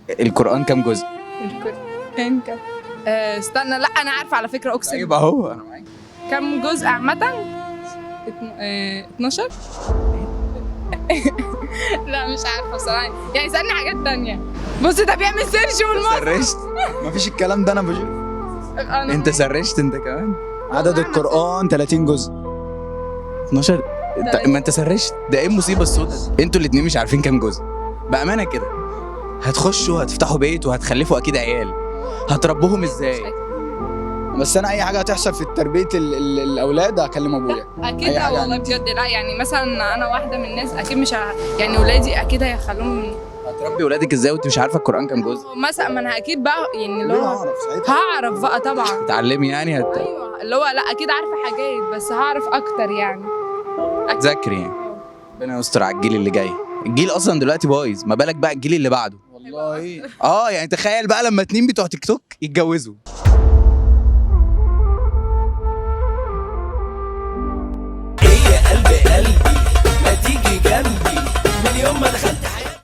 القرآن كام جزء؟ القرآن كام؟ استنى، لا انا عارفه على فكره، اقسم. طيب اهو انا معاك. كام جزء عامة؟ 12. لا مش عارفه بصراحه، يعني اسالني حاجات تانية. بص ده بيعمل سيرش والمصر. سرشت؟ مفيش الكلام ده، انا بشوف. انت سرشت انت كمان؟ عدد القرآن 30 جزء. 12. ما انت سرشت، ده ايه المصيبه السوداء؟ انتوا الاتنين مش عارفين كام جزء بامانه كده. هتخشوا هتفتحوا بيت وهتخلفوا اكيد عيال، هتربوهم ازاي؟ بس انا اي حاجه هتحصل في تربيه الاولاد هكلم ابويا. اكيد أي لا حاجة والله عندي. بجد لا، يعني مثلا انا واحده من الناس اكيد مش يعني ولادي اكيد هيخلوهم هتربي ولادك ازاي وانت مش عارفه القرآن كام جزء؟ مثلا. ما انا اكيد بقى يعني اللي ليه هو هعرف ساعتها؟ هعرف بقى طبعا. تتعلمي يعني ايوه اللي هو لا اكيد عارفه حاجات، بس هعرف اكتر يعني. هتذاكري يعني. ربنا يستر على الجيل اللي جاي. الجيل اصلا دلوقتي بايظ، ما بالك بقى الجيل اللي بعده. والله يعني تخيل بقى لما اتنين بتوع تيك توك يتجوزوا.